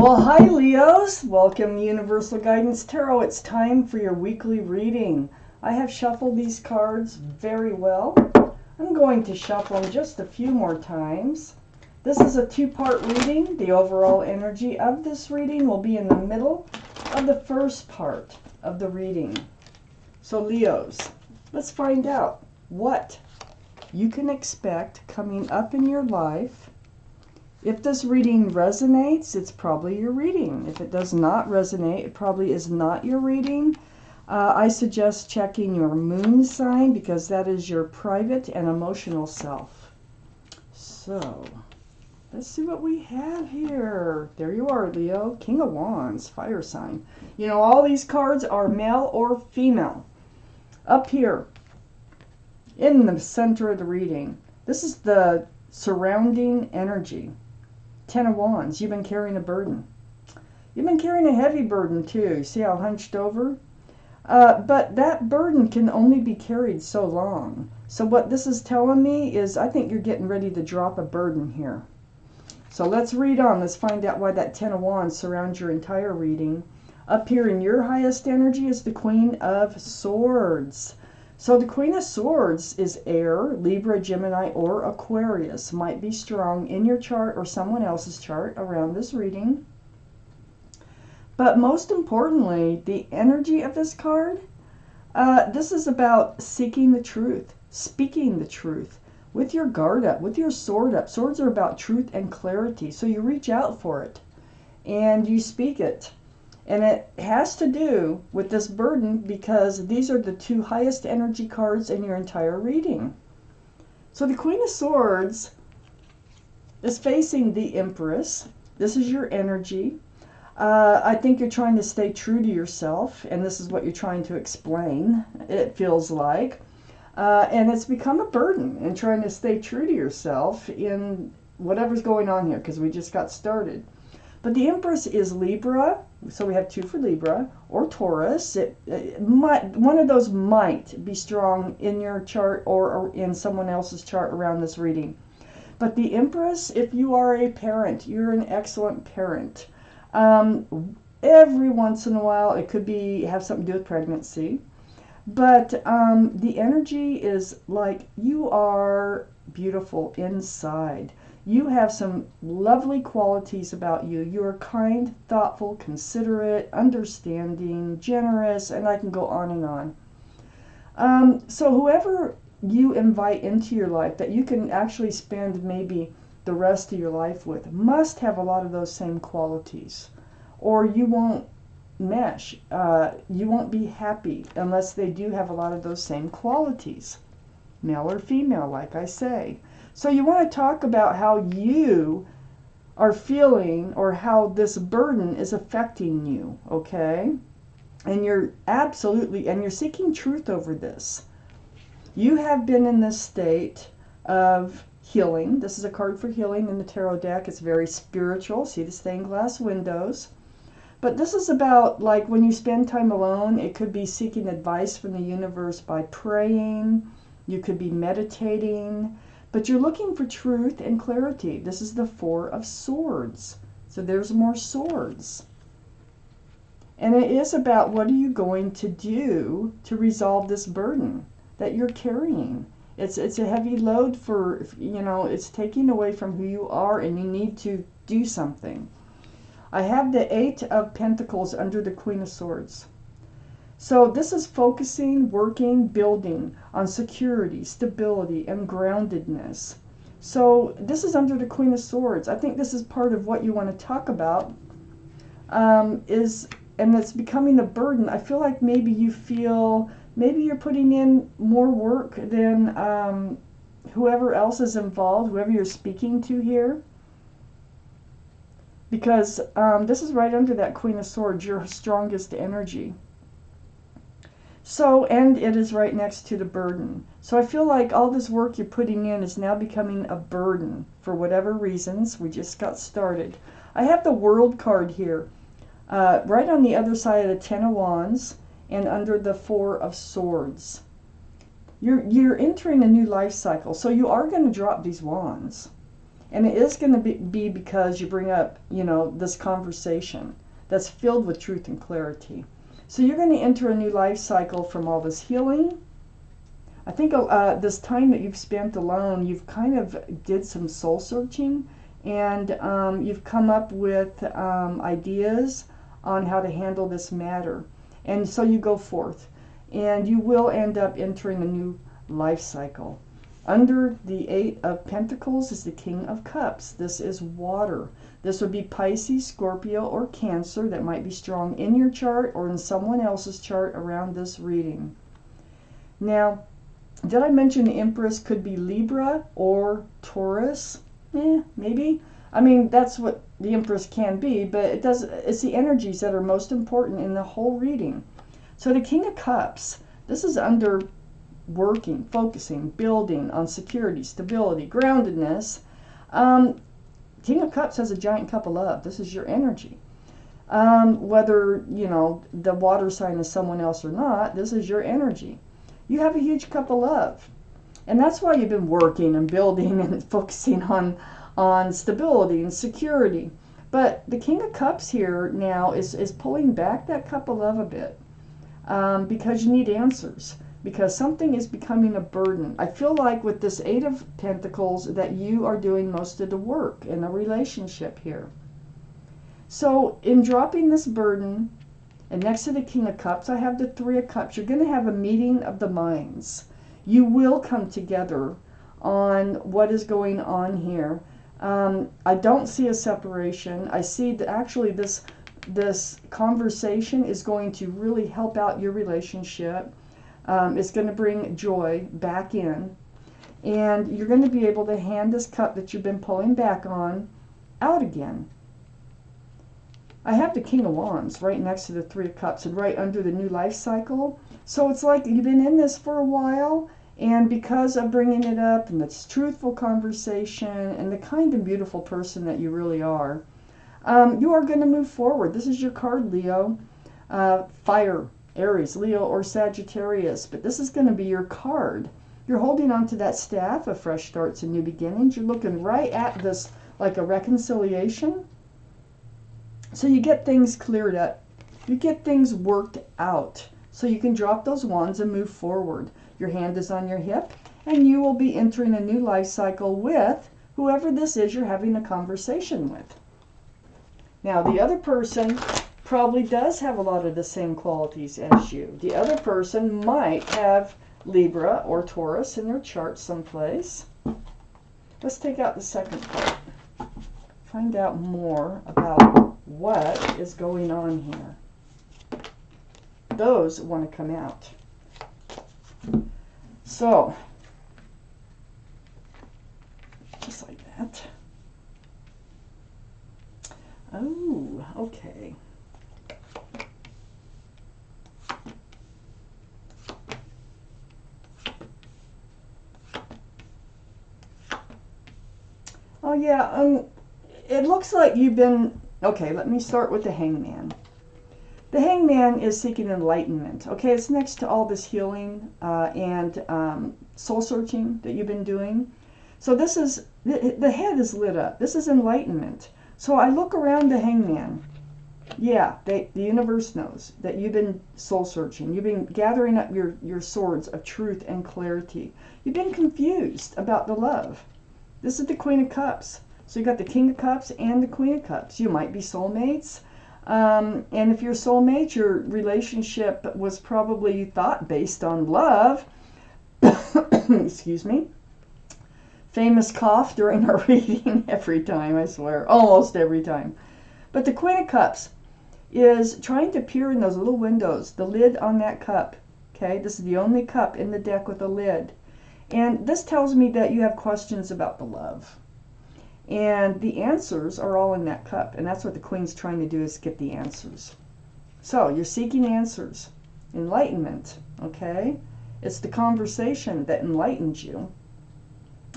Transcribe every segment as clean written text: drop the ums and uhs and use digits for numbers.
Well, hi Leos. Welcome Universal Guidance Tarot. It's time for your weekly reading. I have shuffled these cards very well. I'm going to shuffle them just a few more times. This is a two-part reading. The overall energy of this reading will be in the middle of the first part of the reading. So Leos, let's find out what you can expect coming up in your life. If this reading resonates, it's probably your reading. If it does not resonate, it probably is not your reading. I suggest checking your moon sign because that is your private and emotional self. So, let's see what we have here. There you are, Leo. King of Wands, fire sign. You know, all these cards are male or female. Up here, in the center of the reading, this is the surrounding energy. Ten of Wands, you've been carrying a burden. You've been carrying a heavy burden too. You see how hunched over? But that burden can only be carried so long. So what this is telling me is I think you're getting ready to drop a burden here. So let's read on. Let's find out why that Ten of Wands surrounds your entire reading. Up here in your highest energy is the Queen of Swords. So the Queen of Swords is air, Libra, Gemini, or Aquarius. Might be strong in your chart or someone else's chart around this reading. But most importantly, the energy of this card, this is about seeking the truth, speaking the truth, with your guard up, with your sword up. Swords are about truth and clarity. So you reach out for it and you speak it. And it has to do with this burden because these are the two highest energy cards in your entire reading. So the Queen of Swords is facing the Empress. This is your energy. I think you're trying to stay true to yourself, and this is what you're trying to explain, it feels like. And it's become a burden in trying to stay true to yourself in whatever's going on here because we just got started. But the Empress is Libra, so we have two for Libra, or Taurus. One of those might be strong in your chart or in someone else's chart around this reading. But the Empress, if you are a parent, you're an excellent parent. Every once in a while, it could have something to do with pregnancy. But the energy is like you are beautiful inside. You have some lovely qualities about you. You are kind, thoughtful, considerate, understanding, generous, and I can go on and on. So whoever you invite into your life that you can actually spend maybe the rest of your life with must have a lot of those same qualities, or you won't mesh. You won't be happy unless they do have a lot of those same qualities, male or female, like I say. So you want to talk about how you are feeling or how this burden is affecting you, okay? And you're seeking truth over this. You have been in this state of healing. This is a card for healing in the tarot deck. It's very spiritual. See the stained glass windows. But this is about like when you spend time alone, it could be seeking advice from the universe by praying. You could be meditating. But you're looking for truth and clarity. This is the Four of Swords. So there's more swords. And it is about what are you going to do to resolve this burden that you're carrying. It's a heavy load for, it's taking away from who you are and you need to do something. I have the Eight of Pentacles under the Queen of Swords. So this is focusing, working, building on security, stability, and groundedness. So this is under the Queen of Swords. I think this is part of what you want to talk about. And it's becoming a burden. I feel like maybe you're putting in more work than whoever else is involved, whoever you're speaking to here. Because this is right under that Queen of Swords, your strongest energy. So, and it is right next to the burden. So I feel like all this work you're putting in is now becoming a burden for whatever reasons. We just got started. I have the World card here, right on the other side of the Ten of Wands and under the Four of Swords. You're entering a new life cycle, so you are going to drop these wands. And it is going to be because you bring up, this conversation that's filled with truth and clarity. So you're going to enter a new life cycle from all this healing. I think this time that you've spent alone, you've kind of did some soul searching, and you've come up with ideas on how to handle this matter. And so you go forth, and you will end up entering a new life cycle. Under the Eight of Pentacles is the King of Cups. This is water. This would be Pisces, Scorpio, or Cancer. That might be strong in your chart or in someone else's chart around this reading. Now, did I mention the Empress could be Libra or Taurus? Maybe. I mean, that's what the Empress can be, but it's the energies that are most important in the whole reading. So the King of Cups, this is under working, focusing, building on security, stability, groundedness. King of Cups has a giant cup of love. This is your energy. Whether, the water sign is someone else or not, this is your energy. You have a huge cup of love. And that's why you've been working and building and focusing on stability and security. But the King of Cups here now is pulling back that cup of love a bit because you need answers. Because something is becoming a burden. I feel like with this Eight of Pentacles that you are doing most of the work in a relationship here. So in dropping this burden, and next to the King of Cups, I have the Three of Cups. You're going to have a meeting of the minds. You will come together on what is going on here. I don't see a separation. I see that actually this conversation is going to really help out your relationship. It's going to bring joy back in. And you're going to be able to hand this cup that you've been pulling back on out again. I have the King of Wands right next to the Three of Cups and right under the new life cycle. So it's like you've been in this for a while, and because of bringing it up and this truthful conversation and the kind and beautiful person that you really are, you are going to move forward. This is your card, Leo. Fire, Aries, Leo, or Sagittarius. But this is going to be your card. You're holding on to that staff of fresh starts and new beginnings. You're looking right at this like a reconciliation. So you get things cleared up. You get things worked out. So you can drop those wands and move forward. Your hand is on your hip, and you will be entering a new life cycle with whoever this is you're having a conversation with. Now, the other person probably does have a lot of the same qualities as you. The other person might have Libra or Taurus in their chart someplace. Let's take out the second part. Find out more about what is going on here. Those want to come out. So, just like that. Oh, okay. Oh yeah, it looks like you've been, okay, let me start with the Hangman. The Hangman is seeking enlightenment. Okay, it's next to all this healing and soul searching that you've been doing. So this is, the head is lit up. This is enlightenment. So I look around the Hangman. Yeah, the universe knows that you've been soul searching. You've been gathering up your swords of truth and clarity. You've been confused about the love. This is the Queen of Cups. So you got the King of Cups and the Queen of Cups. You might be soulmates. And if you're soulmates, your relationship was probably, you thought, based on love. Excuse me. Famous cough during our reading every time, I swear. Almost every time. But the Queen of Cups is trying to peer in those little windows, the lid on that cup. Okay, this is the only cup in the deck with a lid. And this tells me that you have questions about the love. And the answers are all in that cup. And that's what the Queen's trying to do, is get the answers. So you're seeking answers. Enlightenment, okay? It's the conversation that enlightens you.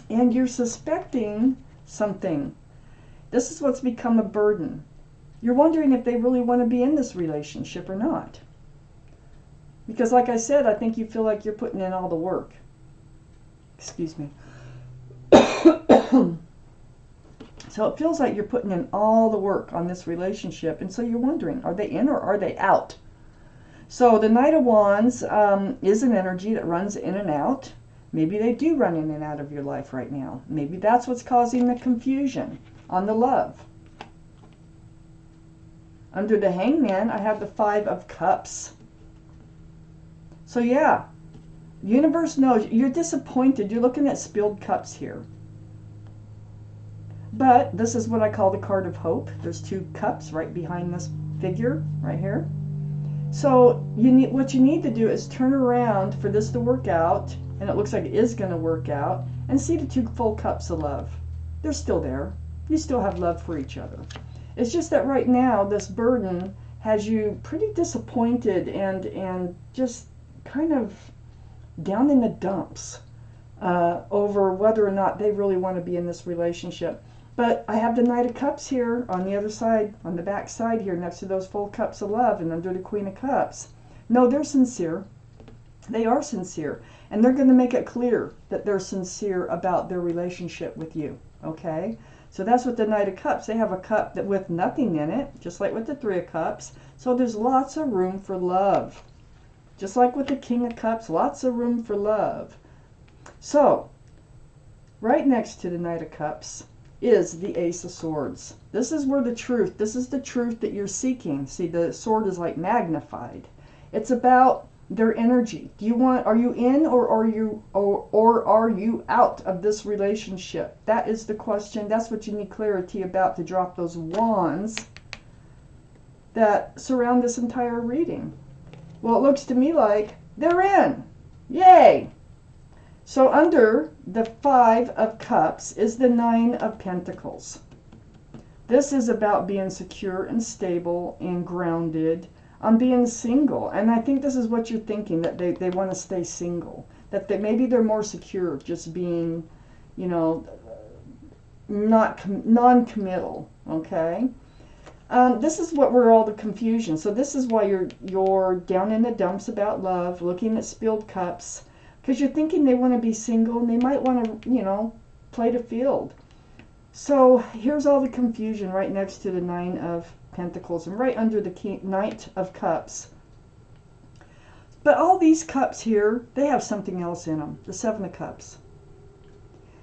And you're suspecting something. This is what's become a burden. You're wondering if they really want to be in this relationship or not. Because like I said, I think you feel like you're putting in all the work. Excuse me. So it feels like you're putting in all the work on this relationship. And so you're wondering, are they in or are they out? So the Knight of Wands is an energy that runs in and out. Maybe they do run in and out of your life right now. Maybe that's what's causing the confusion on the love. Under the Hangman, I have the Five of Cups. So yeah, universe knows you're disappointed. You're looking at spilled cups here. But this is what I call the card of hope. There's two cups right behind this figure right here. So what you need to do is turn around for this to work out, and it looks like it is going to work out, and see the two full cups of love. They're still there. You still have love for each other. It's just that right now this burden has you pretty disappointed and just kind of down in the dumps over whether or not they really want to be in this relationship. But I have the Knight of Cups here on the other side, on the back side here, next to those full cups of love and under the Queen of Cups. No, they're sincere. They are sincere. And they're going to make it clear that they're sincere about their relationship with you. Okay? So that's what the Knight of Cups. They have a cup that with nothing in it, just like with the Three of Cups. So there's lots of room for love. Just like with the King of Cups, lots of room for love. So, right next to the Knight of Cups is the Ace of Swords. This is where this is the truth that you're seeking. See, the sword is like magnified. It's about their energy. Are you in or are you out of this relationship? That is the question. That's what you need clarity about to drop those wands that surround this entire reading. Well, it looks to me like they're in. Yay! So under the Five of Cups is the Nine of Pentacles. This is about being secure and stable and grounded, on being single. And I think this is what you're thinking, that they want to stay single. That maybe they're more secure just being, you know, non-committal, okay? This is where all the confusion. So this is why you're down in the dumps about love, looking at spilled cups, because you're thinking they want to be single and they might want to, you know, play the field. So here's all the confusion right next to the Nine of Pentacles and right under the Knight of Cups. But all these cups here, they have something else in them, the Seven of Cups.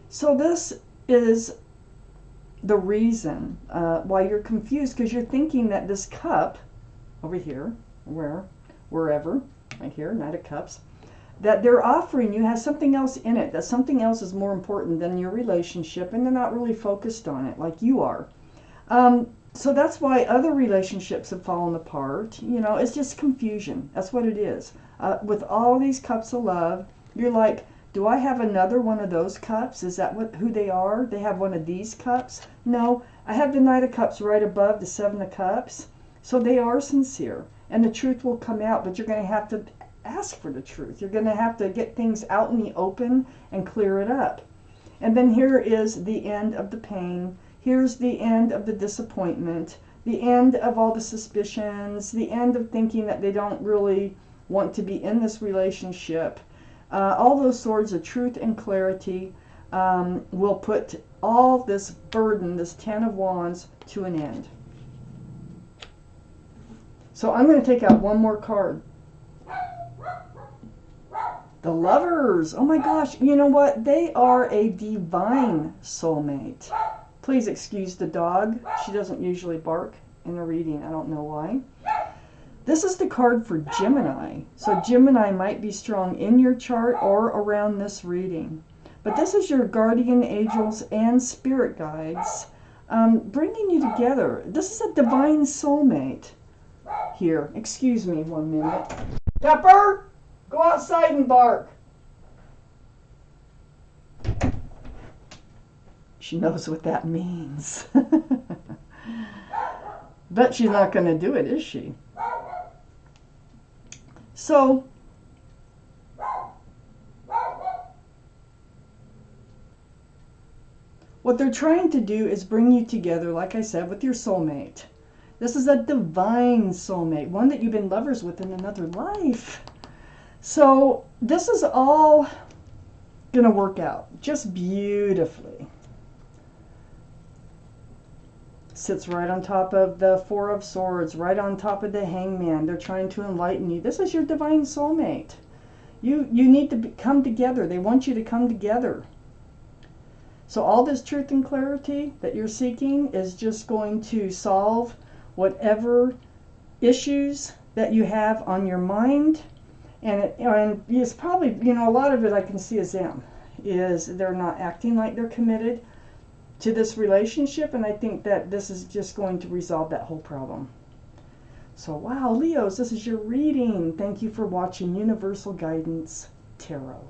So this is the reason why you're confused, because you're thinking that this cup over here, wherever, right here, Knight of Cups, that they're offering you has something else in it, that something else is more important than your relationship, and they're not really focused on it like you are. So that's why other relationships have fallen apart. You know, it's just confusion. That's what it is. With all these cups of love, you're like, do I have another one of those cups? Is that who they are? They have one of these cups? No, I have the Knight of Cups right above the Seven of Cups. So they are sincere, and the truth will come out, but you're going to have to ask for the truth. You're going to have to get things out in the open and clear it up. And then here is the end of the pain. Here's the end of the disappointment, the end of all the suspicions, the end of thinking that they don't really want to be in this relationship. All those swords of truth and clarity will put all this burden, this Ten of Wands, to an end. So I'm going to take out one more card. The Lovers. Oh my gosh. You know what? They are a divine soulmate. Please excuse the dog. She doesn't usually bark in a reading. I don't know why. This is the card for Gemini. So Gemini might be strong in your chart or around this reading. But this is your guardian angels and spirit guides bringing you together. This is a divine soulmate here. Excuse me 1 minute. Pepper! Go outside and bark. She knows what that means. Bet she's not going to do it, is she? So, what they're trying to do is bring you together, like I said, with your soulmate. This is a divine soulmate, one that you've been lovers with in another life. So this is all going to work out just beautifully. Sits right on top of the Four of Swords, right on top of the Hangman. They're trying to enlighten you. This is your divine soulmate. You need to come together. They want you to come together. So all this truth and clarity that you're seeking is just going to solve whatever issues that you have on your mind. And it's probably, you know, a lot of it I can see is them. Is they're not acting like they're committed to this relationship, and I think that this is just going to resolve that whole problem. So wow, Leos, this is your reading. Thank you for watching Universal Guidance Tarot.